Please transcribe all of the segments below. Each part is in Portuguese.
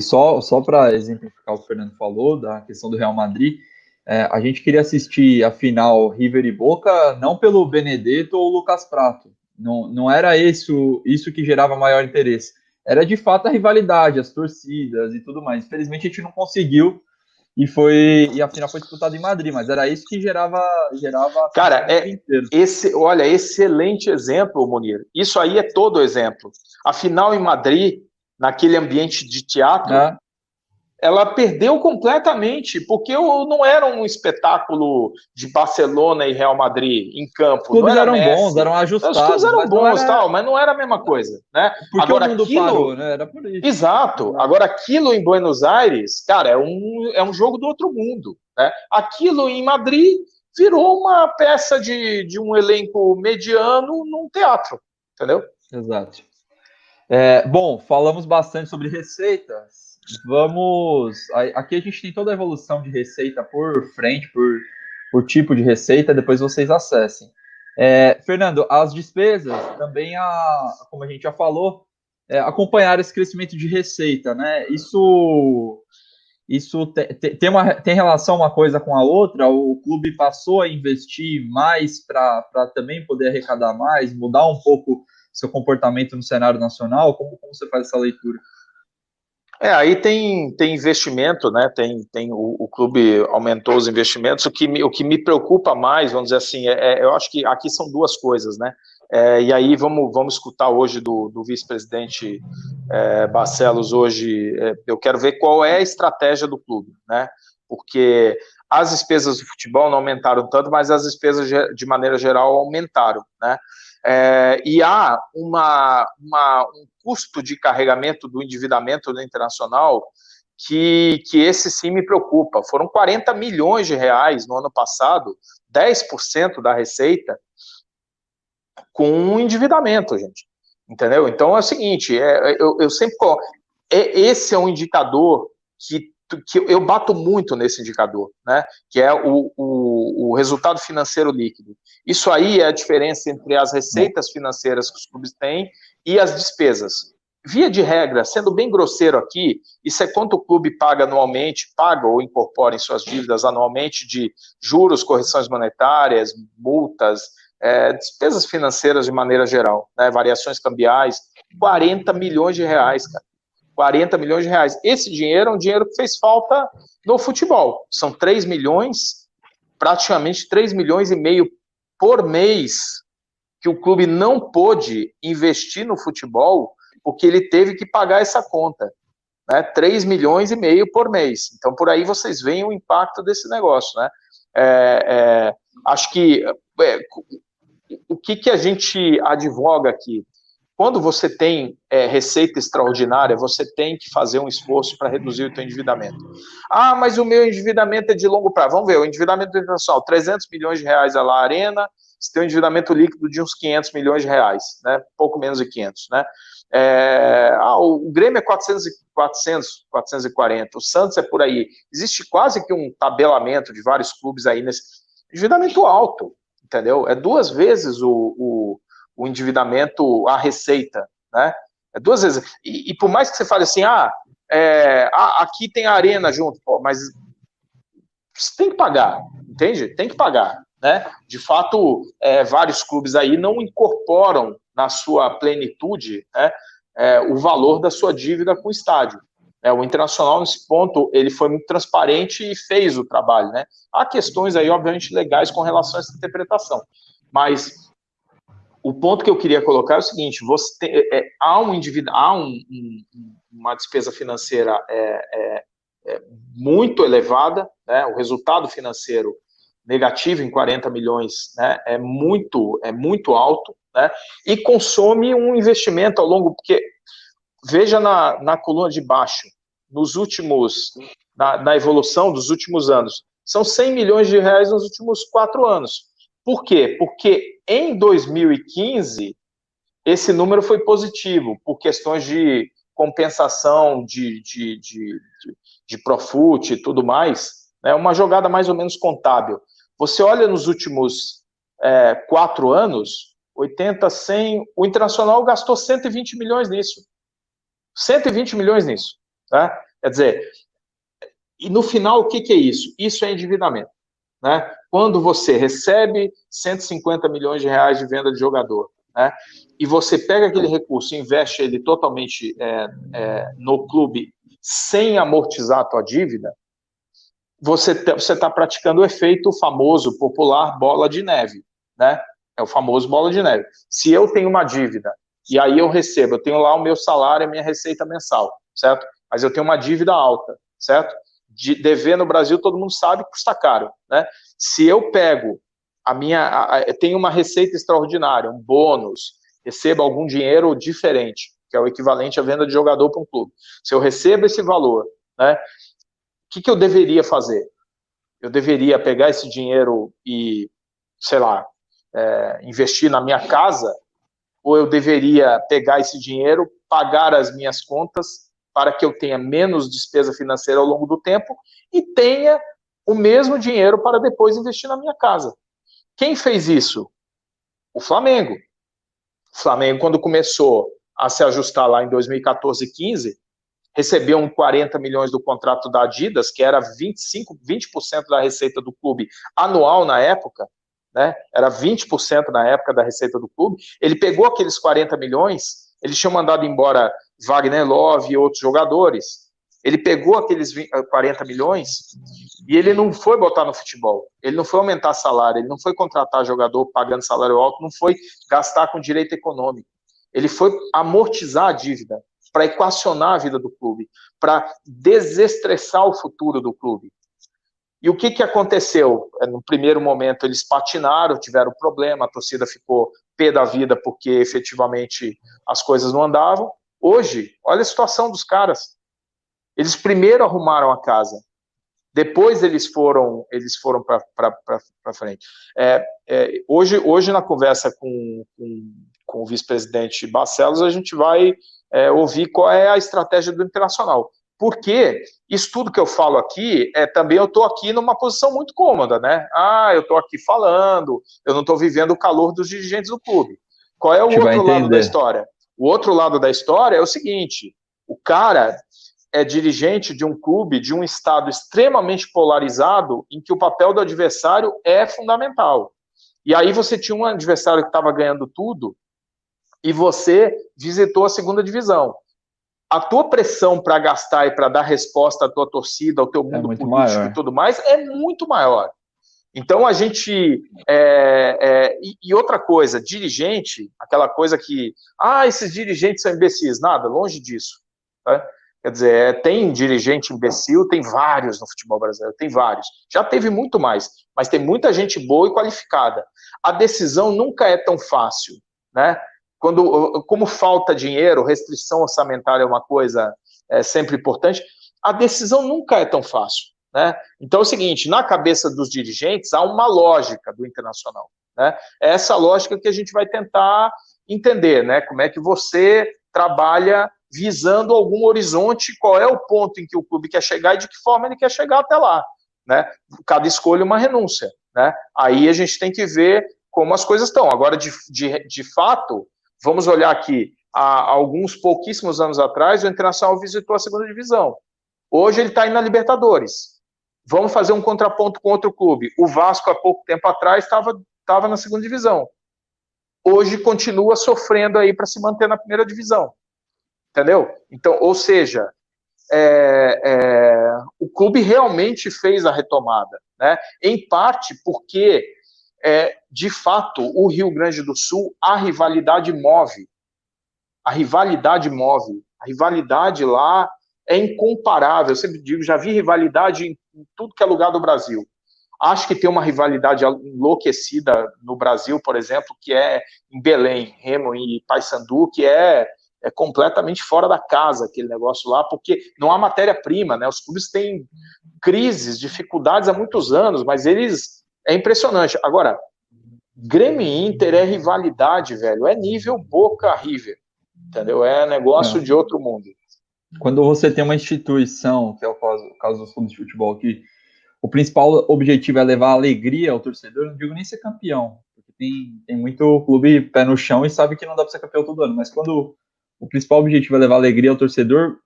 Só para exemplificar o que o Fernando falou, da questão do Real Madrid, a gente queria assistir a final River e Boca não pelo Benedetto ou Lucas Prato. Não era isso que gerava maior interesse. Era de fato a rivalidade, as torcidas e tudo mais. Infelizmente a gente não conseguiu e a final foi disputada em Madrid, mas era isso que gerava Cara, olha, excelente exemplo, Munir. Isso aí é todo exemplo. A final em Madrid, naquele ambiente de teatro, ela perdeu completamente, porque não era um espetáculo de Barcelona e Real Madrid em campo. Os clubes eram bons, eram ajustados. Os clubes eram bons, mas não era a mesma coisa, né? Porque agora, o mundo parou, né? Era por isso. Exato. Agora, aquilo em Buenos Aires, cara, é um jogo do outro mundo, né? Aquilo em Madrid virou uma peça de um elenco mediano num teatro, entendeu? Exato. Bom, falamos bastante sobre receitas. Aqui a gente tem toda a evolução de receita por frente, por tipo de receita, depois vocês acessem. Fernando, as despesas também, como a gente já falou, acompanhar esse crescimento de receita, né? Isso tem relação uma coisa com a outra? O clube passou a investir mais para também poder arrecadar mais, mudar um pouco seu comportamento no cenário nacional? Como você faz essa leitura? Aí tem investimento, né? O clube aumentou os investimentos. O que me preocupa mais, vamos dizer assim, eu acho que aqui são duas coisas, né? E aí vamos escutar hoje do vice-presidente Barcelos hoje. Eu quero ver qual é a estratégia do clube, né? Porque as despesas do futebol não aumentaram tanto, mas as despesas de maneira geral aumentaram, né? E há um custo de carregamento do endividamento do internacional que esse sim me preocupa. Foram 40 milhões de reais no ano passado, 10% da receita, com endividamento, gente. Entendeu? Então é o seguinte, eu sempre coloco, esse é um indicador que eu bato muito nesse indicador, né? Que é o resultado financeiro líquido. Isso aí é a diferença entre as receitas financeiras que os clubes têm e as despesas. Via de regra, sendo bem grosseiro aqui, isso é quanto o clube paga anualmente, paga ou incorpora em suas dívidas anualmente de juros, correções monetárias, multas, despesas financeiras de maneira geral, né? Variações cambiais, 40 milhões de reais, cara. 40 milhões de reais. Esse dinheiro é um dinheiro que fez falta no futebol. São 3 milhões, praticamente 3 milhões e meio por mês que o clube não pôde investir no futebol porque ele teve que pagar essa conta. Né? 3 milhões e meio por mês. Então, por aí vocês veem o impacto desse negócio. Né? Acho que o que a gente advoga aqui? Quando você tem receita extraordinária, você tem que fazer um esforço para reduzir o seu endividamento. Ah, mas o meu endividamento é de longo prazo. Vamos ver, o endividamento internacional, 300 milhões de reais é lá a Arena, você tem um endividamento líquido de uns 500 milhões de reais, né? Pouco menos de 500, né? O Grêmio é 440, o Santos é por aí. Existe quase que um tabelamento de vários clubes aí nesse endividamento alto, entendeu? É 2 vezes o endividamento, a receita, né? É 2 vezes. E por mais que você fale assim, aqui tem a Arena junto, mas você tem que pagar, entende? Tem que pagar, né? De fato, vários clubes aí não incorporam na sua plenitude, né, o valor da sua dívida com o estádio. O Internacional, nesse ponto, ele foi muito transparente e fez o trabalho, né? Há questões aí, obviamente, legais com relação a essa interpretação, mas o ponto que eu queria colocar é o seguinte: há uma despesa financeira muito elevada, né? O resultado financeiro negativo em 40 milhões, né? é muito alto, né? E consome um investimento ao longo, porque veja na coluna de baixo, na evolução dos últimos anos, são 100 milhões de reais nos últimos 4 anos. Por quê? Porque em 2015, esse número foi positivo, por questões de compensação de Profut e tudo mais, né? Uma jogada mais ou menos contábil. Você olha nos últimos 4 anos, 80, 100, o Internacional gastou 120 milhões nisso. 120 milhões nisso. Tá? Quer dizer, e no final, o que é isso? Isso é endividamento, né? Quando você recebe 150 milhões de reais de venda de jogador, né? E você pega aquele recurso e investe ele totalmente no clube sem amortizar a tua dívida, você está praticando o efeito famoso, popular, bola de neve, né? É o famoso bola de neve. Se eu tenho uma dívida e aí eu recebo, eu tenho lá o meu salário, a minha receita mensal, certo? Mas eu tenho uma dívida alta, certo? Dever no Brasil, todo mundo sabe que custa caro, né? Se eu pego eu tenho uma receita extraordinária, um bônus, recebo algum dinheiro diferente, que é o equivalente à venda de jogador para um clube. Se eu recebo esse valor, né? O que eu deveria fazer? Eu deveria pegar esse dinheiro e, sei lá, investir na minha casa, ou eu deveria pegar esse dinheiro, pagar as minhas contas para que eu tenha menos despesa financeira ao longo do tempo e tenha o mesmo dinheiro para depois investir na minha casa. Quem fez isso? O Flamengo. O Flamengo, quando começou a se ajustar lá em 2014 e 15, recebeu uns 40 milhões do contrato da Adidas, que era 20% da receita do clube anual na época, né? Era 20% na época da receita do clube. Ele pegou aqueles 40 milhões, eles tinham mandado embora Wagner Love e outros jogadores. Ele pegou aqueles 40 milhões e ele não foi botar no futebol, ele não foi aumentar salário, ele não foi contratar jogador pagando salário alto, não foi gastar com direito econômico. Ele foi amortizar a dívida, para equacionar a vida do clube, para desestressar o futuro do clube. E o que aconteceu? No primeiro momento eles patinaram, tiveram problema, a torcida ficou pé da vida porque efetivamente as coisas não andavam. Hoje, olha a situação dos caras. Eles primeiro arrumaram a casa, depois eles foram para frente. Hoje, na conversa com o vice-presidente Barcelos, a gente vai ouvir qual é a estratégia do Internacional. Porque isso tudo que eu falo aqui, também eu estou aqui numa posição muito cômoda, né? Eu estou aqui falando, eu não estou vivendo o calor dos dirigentes do clube. Qual é o outro lado da história? O outro lado da história é o seguinte, o cara é dirigente de um clube, de um estado extremamente polarizado, em que o papel do adversário é fundamental. E aí você tinha um adversário que estava ganhando tudo, e você visitou a segunda divisão. A tua pressão para gastar e para dar resposta à tua torcida, ao teu mundo político maior. E tudo mais, é muito maior. Então a gente... E outra coisa, dirigente, aquela coisa que... esses dirigentes são imbecis. Nada, longe disso. Tá? Quer dizer, tem dirigente imbecil, tem vários no futebol brasileiro, tem vários. Já teve muito mais, mas tem muita gente boa e qualificada. A decisão nunca é tão fácil, né? Como falta dinheiro, restrição orçamentária é uma coisa sempre importante, a decisão nunca é tão fácil, né? Então é o seguinte, na cabeça dos dirigentes há uma lógica do Internacional, né? É essa lógica que a gente vai tentar entender, né? Como é que você trabalha visando algum horizonte, qual é o ponto em que o clube quer chegar e de que forma ele quer chegar até lá, né? Cada escolha é uma renúncia, né? Aí a gente tem que ver como as coisas estão. Agora, de fato, vamos olhar aqui, há alguns pouquíssimos anos atrás, o Internacional visitou a segunda divisão. Hoje ele está aí na Libertadores. Vamos fazer um contraponto com outro clube. O Vasco, há pouco tempo atrás, estava na segunda divisão. Hoje continua sofrendo aí para se manter na primeira divisão. Entendeu? Então, ou seja, o clube realmente fez a retomada, né? Em parte porque, de fato, o Rio Grande do Sul, a rivalidade move. A rivalidade move. A rivalidade lá é incomparável. Eu sempre digo, já vi rivalidade em tudo que é lugar do Brasil. Acho que tem uma rivalidade enlouquecida no Brasil, por exemplo, que é em Belém, Remo e Paysandu, que é completamente fora da casa aquele negócio lá, porque não há matéria-prima, né? Os clubes têm crises, dificuldades há muitos anos, mas é impressionante. Agora, Grêmio e Inter é rivalidade, velho, é nível Boca River, entendeu? É negócio de outro mundo. Quando você tem uma instituição, que é o caso dos clubes de futebol, que o principal objetivo é levar alegria ao torcedor, não digo nem ser campeão, porque tem muito clube pé no chão e sabe que não dá para ser campeão todo ano, mas quando o principal objetivo é levar alegria ao torcedor,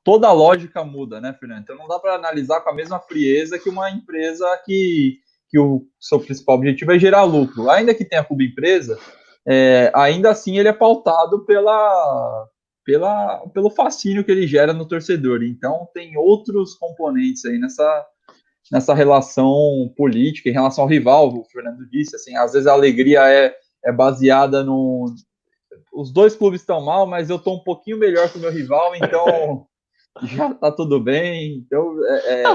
toda a lógica muda, né, Fernando? Então não dá para analisar com a mesma frieza que uma empresa que o seu principal objetivo é gerar lucro. Ainda que tenha clube empresa, ainda assim ele é pautado pelo fascínio que ele gera no torcedor. Então tem outros componentes aí nessa relação política, em relação ao rival, o Fernando disse, assim, às vezes a alegria é baseada no... Os dois clubes estão mal, mas eu estou um pouquinho melhor que o meu rival, então já está tudo bem. Então, Não,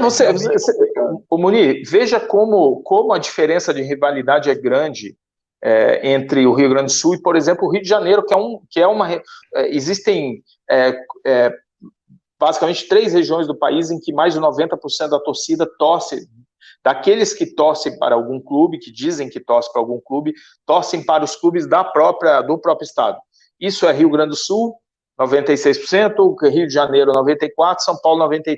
o Munir, veja como a diferença de rivalidade é grande entre o Rio Grande do Sul e, por exemplo, o Rio de Janeiro, existem basicamente 3 regiões do país em que mais de 90% da torcida torce, daqueles que torcem para algum clube, que dizem que torcem para algum clube, torcem para os clubes do próprio estado. Isso é Rio Grande do Sul, 96%, Rio de Janeiro, 94%, São Paulo, 93%.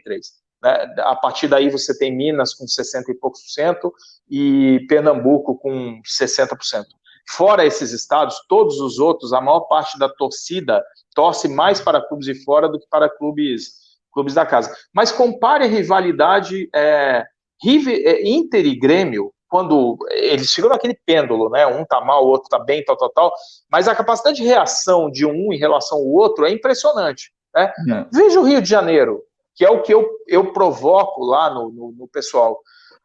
Né? A partir daí você tem Minas com 60 e poucos por cento e Pernambuco com 60%. Fora esses estados, todos os outros, a maior parte da torcida torce mais para clubes de fora do que para clubes da casa. Mas compare a rivalidade Inter e Grêmio, quando eles ficam naquele pêndulo, né? Um tá mal, o outro tá bem, tal, mas a capacidade de reação de um em relação ao outro é impressionante, né? Veja o Rio de Janeiro, que é o que eu provoco lá no pessoal.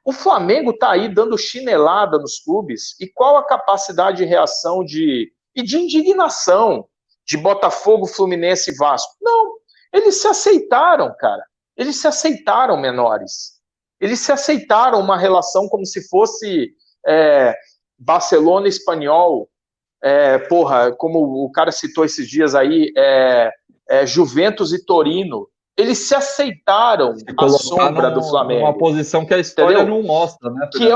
O Flamengo tá aí dando chinelada nos clubes, e qual a capacidade de reação e de indignação de Botafogo, Fluminense e Vasco? Não, eles se aceitaram, cara. Eles se aceitaram menores. Eles se aceitaram uma relação como se fosse Barcelona e Espanhol, como o cara citou esses dias aí, Juventus e Torino. Eles se aceitaram à sombra do Flamengo. Uma posição que a história não mostra, né? Que é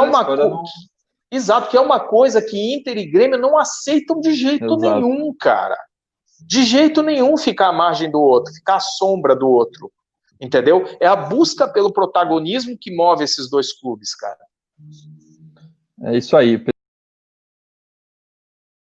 Exato, que é uma coisa que Inter e Grêmio não aceitam de jeito nenhum, cara. De jeito nenhum ficar à margem do outro, ficar à sombra do outro. Entendeu? É a busca pelo protagonismo que move esses dois clubes, cara. É isso aí.